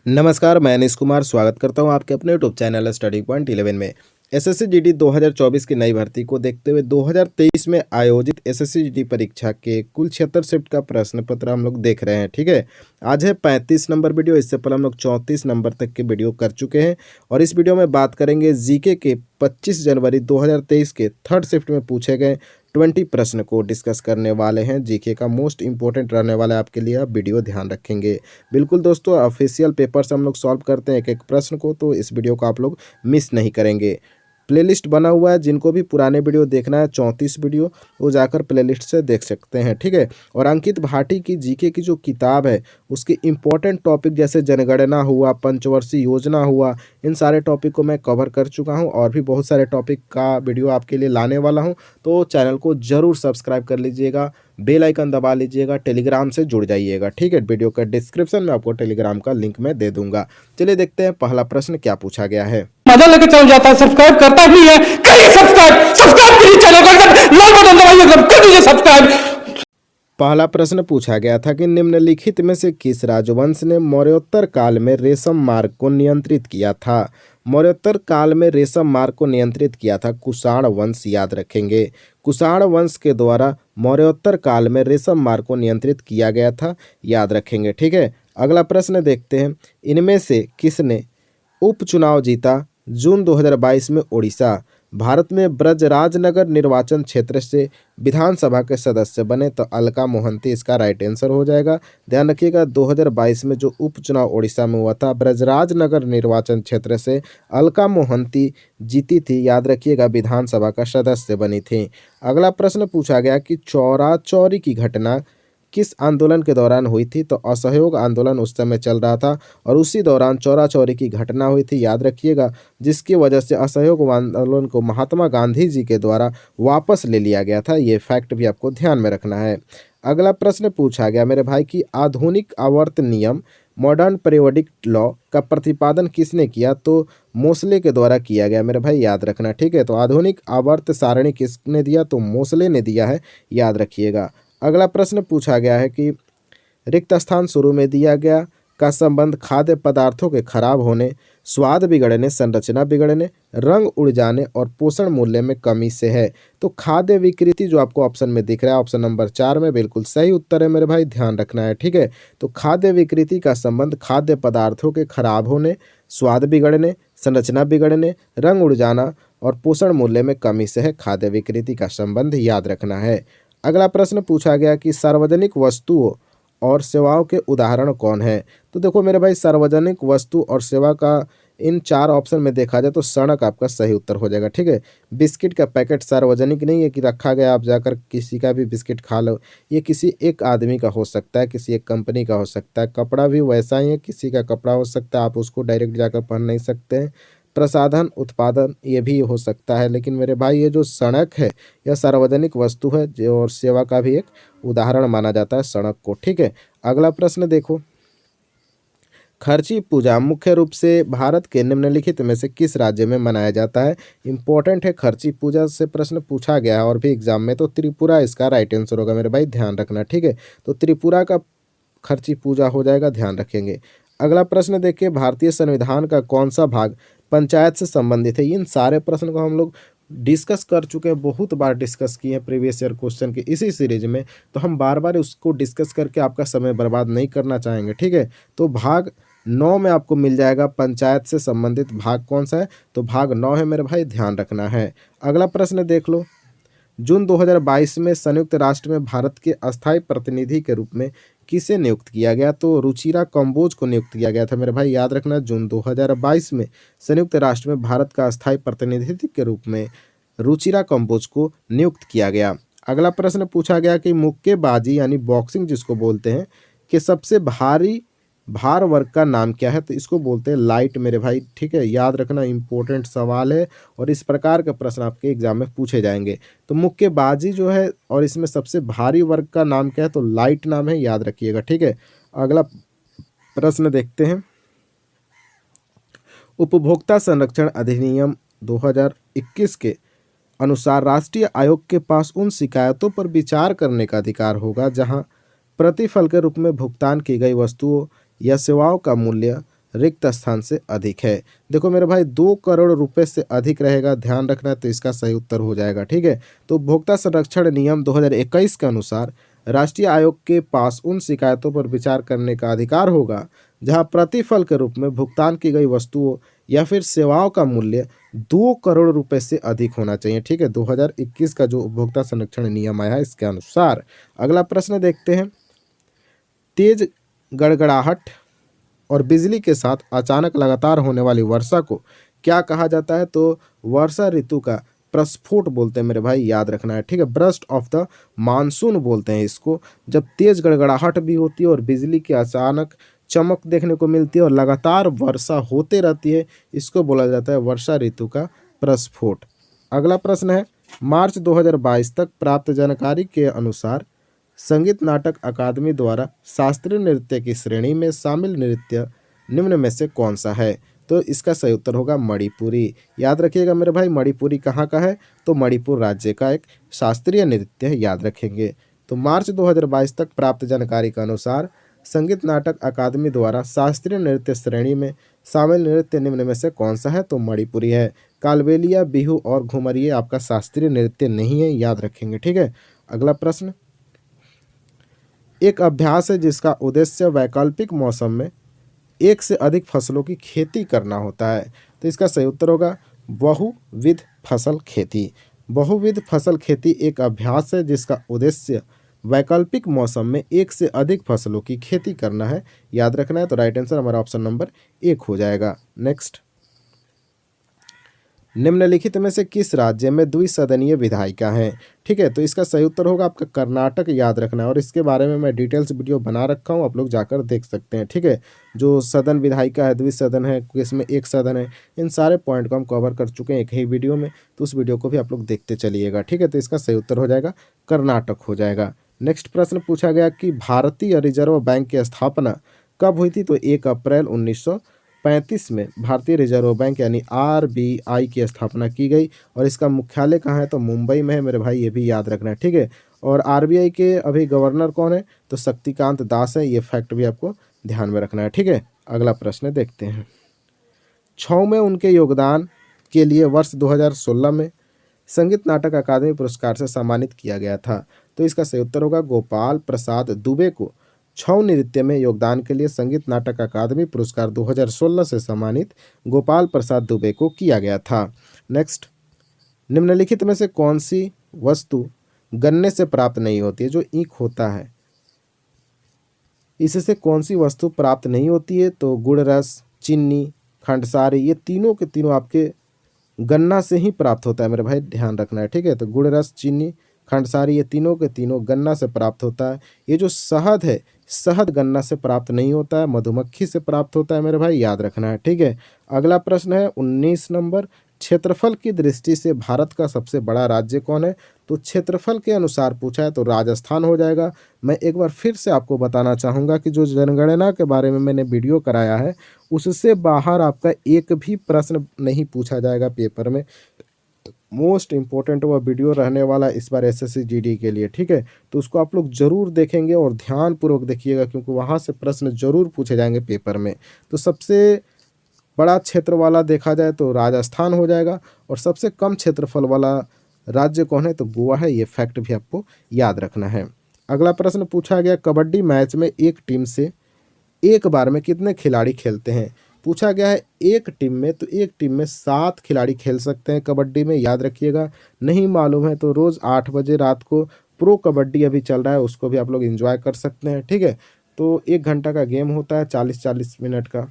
नमस्कार, मैं अनीश कुमार स्वागत करता हूं आपके अपने यूट्यूब चैनल स्टडी पॉइंट 11 में। एसएससी जीडी 2024 की नई भर्ती को देखते हुए 2023 में आयोजित एसएससी जीडी परीक्षा के कुल 76 शिफ्ट का प्रश्न पत्र हम लोग देख रहे हैं। ठीक है, आज है 35 नंबर वीडियो। इससे पहले हम लोग 34 नंबर तक के वीडियो कर चुके हैं और इस वीडियो में बात करेंगे जीके के 25 जनवरी 2023 के थर्ड शिफ्ट में पूछे गए 20 प्रश्न को डिस्कस करने वाले हैं। जीके का मोस्ट इंपॉर्टेंट रहने वाला है आपके लिए, आप वीडियो ध्यान रखेंगे। बिल्कुल दोस्तों, ऑफिशियल पेपर से हम लोग सॉल्व करते हैं एक एक प्रश्न को, तो इस वीडियो को आप लोग मिस नहीं करेंगे। प्लेलिस्ट बना हुआ है, जिनको भी पुराने वीडियो देखना है 34 वीडियो, वो जाकर प्लेलिस्ट से देख सकते हैं। ठीक है, और अंकित भाटी की जीके की जो किताब है उसके इम्पोर्टेंट टॉपिक जैसे जनगणना हुआ, पंचवर्षीय योजना हुआ, इन सारे टॉपिक को मैं कवर कर चुका हूं और भी बहुत सारे टॉपिक का वीडियो आपके लिए लाने वाला हूं। तो चैनल को ज़रूर सब्सक्राइब कर लीजिएगा, बेल आइकन दबा लीजिएगा, टेलीग्राम से जुड़ जाइएगा। ठीक है, वीडियो का डिस्क्रिप्शन में आपको टेलीग्राम का लिंक मैं दे दूंगा। चलिए देखते हैं पहला प्रश्न क्या पूछा गया है। मजा लेके चल जाता है, सब्सक्राइब करता ही है। करिए सब्सक्राइब, सब्सक्राइब करिए चैनल को, एकदम लाल बटन दबाइए, एकदम कर दीजिए सब्सक्राइब। पहला प्रश्न पूछा गया था कि निम्नलिखित में से किस राजवंश ने मौर्योत्तर काल में रेशम मार्ग को नियंत्रित किया था। मौर्योत्तर काल में रेशम मार्ग को नियंत्रित किया था कुषाण वंश, याद रखेंगे। कुषाण वंश के द्वारा मौर्योत्तर काल में रेशम मार्ग को नियंत्रित किया गया था, याद रखेंगे। ठीक है, अगला प्रश्न देखते हैं। इनमें से किसने उपचुनाव जीता जून 2022 में ओडिशा। भारत में ब्रजराजनगर निर्वाचन क्षेत्र से विधानसभा के सदस्य बने, तो अलका मोहंती इसका राइट आंसर हो जाएगा। ध्यान रखिएगा, 2022 में जो उपचुनाव ओडिशा में हुआ था, ब्रजराजनगर निर्वाचन क्षेत्र से अलका मोहंती जीती थी, याद रखिएगा, विधानसभा का सदस्य बनी थी। अगला प्रश्न पूछा गया कि चौरा चौरी की घटना किस आंदोलन के दौरान हुई थी, तो असहयोग आंदोलन उस समय चल रहा था और उसी दौरान चौरा चौरी की घटना हुई थी, याद रखिएगा, जिसकी वजह से असहयोग आंदोलन को महात्मा गांधी जी के द्वारा वापस ले लिया गया था। ये फैक्ट भी आपको ध्यान में रखना है। अगला प्रश्न पूछा गया मेरे भाई कि आधुनिक आवर्त नियम मॉडर्न पीरियोडिक लॉ का प्रतिपादन किसने किया, तो मोसले के द्वारा किया गया मेरे भाई, याद रखना। ठीक है, तो आधुनिक आवर्त सारणी किसने दिया, तो मोसले ने दिया है, याद रखिएगा। अगला प्रश्न पूछा गया है कि रिक्त स्थान शुरू में दिया गया का संबंध खाद्य पदार्थों के खराब होने, स्वाद बिगड़ने, संरचना बिगड़ने, रंग उड़ जाने और पोषण मूल्य में कमी से है। तो खाद्य विकृति जो आपको ऑप्शन में दिख रहा है, ऑप्शन नंबर 4 में बिल्कुल सही उत्तर है मेरे भाई, ध्यान रखना है। ठीक है, तो खाद्य विकृति का संबंध खाद्य पदार्थों के खराब होने, स्वाद बिगड़ने, संरचना बिगड़ने, रंग उड़ जाना और पोषण मूल्य में कमी से है। खाद्य विकृति का संबंध याद रखना है। अगला प्रश्न पूछा गया कि सार्वजनिक वस्तुओं और सेवाओं के उदाहरण कौन है। तो देखो मेरे भाई, सार्वजनिक वस्तु और सेवा का इन 4 ऑप्शन में देखा जाए तो सड़क आपका सही उत्तर हो जाएगा। ठीक है, बिस्किट का पैकेट सार्वजनिक नहीं है कि रखा गया आप जाकर किसी का भी बिस्किट खा लो, ये किसी एक आदमी का हो सकता है, किसी एक कंपनी का हो सकता है। कपड़ा भी वैसा ही है, किसी का कपड़ा हो सकता है, आप उसको डायरेक्ट जाकर पहन नहीं सकते हैं। प्रसाधन उत्पादन ये भी हो सकता है, लेकिन मेरे भाई ये जो सड़क है यह सार्वजनिक वस्तु है जो और सेवा का भी एक उदाहरण माना जाता है सड़क को। ठीक है, अगला प्रश्न देखो। खर्ची पूजा मुख्य रूप से भारत के निम्नलिखित में से किस राज्य में मनाया जाता है। इंपॉर्टेंट है, खर्ची पूजा से प्रश्न पूछा गया है और भी एग्जाम में, तो त्रिपुरा इसका राइट आंसर होगा मेरे भाई, ध्यान रखना। ठीक है, तो त्रिपुरा का खर्ची पूजा हो जाएगा, ध्यान रखेंगे। अगला प्रश्न देखिए, भारतीय संविधान का कौन सा भाग पंचायत से संबंधित है। इन सारे प्रश्न को हम लोग डिस्कस कर चुके हैं, बहुत बार डिस्कस किए हैं प्रीवियस ईयर क्वेश्चन के इसी सीरीज में, तो हम बार बार उसको डिस्कस करके आपका समय बर्बाद नहीं करना चाहेंगे। ठीक है, तो भाग 9 में आपको मिल जाएगा पंचायत से संबंधित भाग कौन सा है, तो भाग 9 है मेरे भाई, ध्यान रखना है। अगला प्रश्न देख लो। जून 2022 में संयुक्त राष्ट्र में भारत के अस्थायी प्रतिनिधि के रूप में किसे नियुक्त किया गया, तो रुचिरा कंबोज को नियुक्त किया गया था मेरे भाई, याद रखना। जून 2022 में संयुक्त राष्ट्र में भारत का अस्थायी प्रतिनिधि के रूप में रुचिरा कंबोज को नियुक्त किया गया। अगला प्रश्न पूछा गया कि मुक्केबाजी यानी बॉक्सिंग जिसको बोलते हैं कि सबसे भारी भार वर्ग का नाम क्या है, तो इसको बोलते हैं लाइट मेरे भाई। ठीक है, याद रखना, इंपॉर्टेंट सवाल है और इस प्रकार के प्रश्न आपके एग्जाम में पूछे जाएंगे। तो मुक्केबाजी जो है और इसमें सबसे भारी वर्ग का नाम क्या है, तो लाइट नाम है, याद रखिएगा। ठीक है, अगला प्रश्न देखते हैं। उपभोक्ता संरक्षण अधिनियम 2021 के अनुसार राष्ट्रीय आयोग के पास उन शिकायतों पर विचार करने का अधिकार होगा जहां प्रतिफल के रूप में भुगतान की गई वस्तुओं या सेवाओं का मूल्य रिक्त स्थान से अधिक है। देखो मेरे भाई 2 करोड़ रुपए से अधिक रहेगा, ध्यान रखना है, तो इसका सही उत्तर हो जाएगा। ठीक है, तो उपभोक्ता संरक्षण नियम 2021 के अनुसार राष्ट्रीय आयोग के पास उन शिकायतों पर विचार करने का अधिकार होगा जहां प्रतिफल के रूप में भुगतान की गई वस्तुओं या फिर सेवाओं का मूल्य 2 करोड़ रुपए से अधिक होना चाहिए। ठीक है, 2021 का जो उपभोक्ता संरक्षण नियम आया है इसके अनुसार। अगला प्रश्न देखते हैं। तेज गड़गड़ाहट और बिजली के साथ अचानक लगातार होने वाली वर्षा को क्या कहा जाता है? तो वर्षा ऋतु का प्रस्फोट बोलते हैं मेरे भाई, याद रखना है। ठीक है, ब्रस्ट ऑफ द मानसून बोलते हैं इसको। जब तेज गड़गड़ाहट भी होती है और बिजली की अचानक चमक देखने को मिलती है और लगातार वर्षा होते रहती है, इसको बोला जाता है वर्षा ऋतु का प्रस्फोट। अगला प्रश्न है, मार्च 2022 तक प्राप्त जानकारी के अनुसार संगीत नाटक अकादमी द्वारा शास्त्रीय नृत्य की श्रेणी में शामिल नृत्य निम्न में से कौन सा है? तो इसका सही उत्तर होगा मणिपुरी। याद रखिएगा मेरे भाई, मणिपुरी कहाँ का है? तो मणिपुर राज्य का एक शास्त्रीय नृत्य है, याद रखेंगे। तो मार्च 2022 तक प्राप्त जानकारी के अनुसार संगीत नाटक अकादमी द्वारा शास्त्रीय नृत्य श्रेणी में शामिल नृत्य निम्न में से कौन सा है? तो मणिपुरी है। कालबेलिया, बिहू और घुमरिया आपका शास्त्रीय नृत्य नहीं है, याद रखेंगे। ठीक है, अगला प्रश्न, एक अभ्यास है जिसका उद्देश्य वैकल्पिक मौसम में एक से अधिक फसलों की खेती करना होता है। तो इसका सही उत्तर होगा बहुविध फसल खेती। बहुविध फसल खेती एक अभ्यास है जिसका उद्देश्य वैकल्पिक मौसम में एक से अधिक फसलों की खेती करना है, याद रखना है। तो राइट आंसर हमारा ऑप्शन नंबर 1 हो जाएगा। नेक्स्ट, निम्नलिखित में से किस राज्य में द्विसदनीय विधायिका हैं? ठीक है, तो इसका सही उत्तर होगा आपका कर्नाटक, याद रखना है। और इसके बारे में मैं डिटेल्स वीडियो बना रखा हूँ, आप लोग जाकर देख सकते हैं। ठीक है, जो सदन विधायिका है, द्विसदन है, किसमें एक सदन है, इन सारे पॉइंट को हम कवर कर चुके हैं एक ही वीडियो में, तो उस वीडियो को भी आप लोग देखते चलिएगा। ठीक है, तो इसका सही उत्तर हो जाएगा कर्नाटक हो जाएगा। नेक्स्ट प्रश्न पूछा गया कि भारतीय रिजर्व बैंक की स्थापना कब हुई थी? तो 1 अप्रैल 1935 में भारतीय रिजर्व बैंक यानी आरबीआई की स्थापना की गई। और इसका मुख्यालय कहाँ है? तो मुंबई में है मेरे भाई, ये भी याद रखना है। ठीक है, और आरबीआई के अभी गवर्नर कौन है? तो शक्तिकांत दास है, ये फैक्ट भी आपको ध्यान में रखना है। ठीक है, अगला प्रश्न देखते हैं। 6 में उनके योगदान के लिए वर्ष 2016 में संगीत नाटक अकादमी पुरस्कार से सम्मानित किया गया था। तो इसका सही उत्तर होगा गोपाल प्रसाद दुबे को छऊ नृत्य में योगदान के लिए संगीत नाटक अकादमी पुरस्कार 2016 से सम्मानित गोपाल प्रसाद दुबे को किया गया था। नेक्स्ट, निम्नलिखित में से कौन सी वस्तु गन्ने से प्राप्त नहीं होती है? जो ईंख होता है, इससे कौन सी वस्तु प्राप्त नहीं होती है? तो गुड़ रस, चीनी, खंडसारी, ये तीनों के तीनों आपके गन्ना से ही प्राप्त होता है मेरे भाई, ध्यान रखना है। ठीक है, तो गुड़ रस, चीनी, खंडसारी, ये तीनों के तीनों गन्ना से प्राप्त होता है। ये जो शहद है, शहद गन्ना से प्राप्त नहीं होता है, मधुमक्खी से प्राप्त होता है मेरे भाई, याद रखना है। ठीक है, अगला प्रश्न है 19 नंबर, क्षेत्रफल की दृष्टि से भारत का सबसे बड़ा राज्य कौन है? तो क्षेत्रफल के अनुसार पूछा है तो राजस्थान हो जाएगा। मैं एक बार फिर से आपको बताना चाहूँगा कि जो जनगणना के बारे में मैंने वीडियो कराया है, उससे बाहर आपका एक भी प्रश्न नहीं पूछा जाएगा पेपर में। मोस्ट इम्पोर्टेंट वह वीडियो रहने वाला इस बार एसएससी जीडी के लिए। ठीक है, तो उसको आप लोग ज़रूर देखेंगे और ध्यानपूर्वक देखिएगा, क्योंकि वहाँ से प्रश्न जरूर पूछे जाएंगे पेपर में। तो सबसे बड़ा क्षेत्र वाला देखा जाए तो राजस्थान हो जाएगा, और सबसे कम क्षेत्रफल वाला राज्य कौन है? तो गोवा है, ये फैक्ट भी आपको याद रखना है। अगला प्रश्न पूछा गया, कबड्डी मैच में एक टीम से एक बार में कितने खिलाड़ी खेलते हैं? पूछा गया है एक टीम में, तो एक टीम में 7 खिलाड़ी खेल सकते हैं कबड्डी में, याद रखिएगा। नहीं मालूम है तो रोज़ 8 बजे रात को प्रो कबड्डी अभी चल रहा है, उसको भी आप लोग एंजॉय कर सकते हैं। ठीक है, तो 1 घंटा का गेम होता है, 40-40 मिनट का,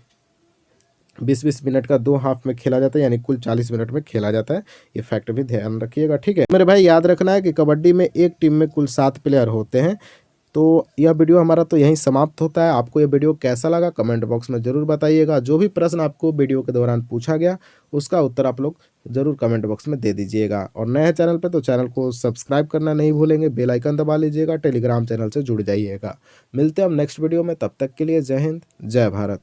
20-20 मिनट का 2 हाफ में खेला जाता है, यानी कुल 40 मिनट में खेला जाता है। ये फैक्ट भी ध्यान रखिएगा। ठीक है मेरे भाई, याद रखना है कि कबड्डी में एक टीम में कुल 7 प्लेयर होते हैं। तो यह वीडियो हमारा तो यहीं समाप्त होता है। आपको यह वीडियो कैसा लगा कमेंट बॉक्स में ज़रूर बताइएगा। जो भी प्रश्न आपको वीडियो के दौरान पूछा गया उसका उत्तर आप लोग ज़रूर कमेंट बॉक्स में दे दीजिएगा। और नए चैनल पे तो चैनल को सब्सक्राइब करना नहीं भूलेंगे, बेल आइकन दबा लीजिएगा, टेलीग्राम चैनल से जुड़ जाइएगा। मिलते हैं हम नेक्स्ट वीडियो में, तब तक के लिए जय हिंद, जय भारत।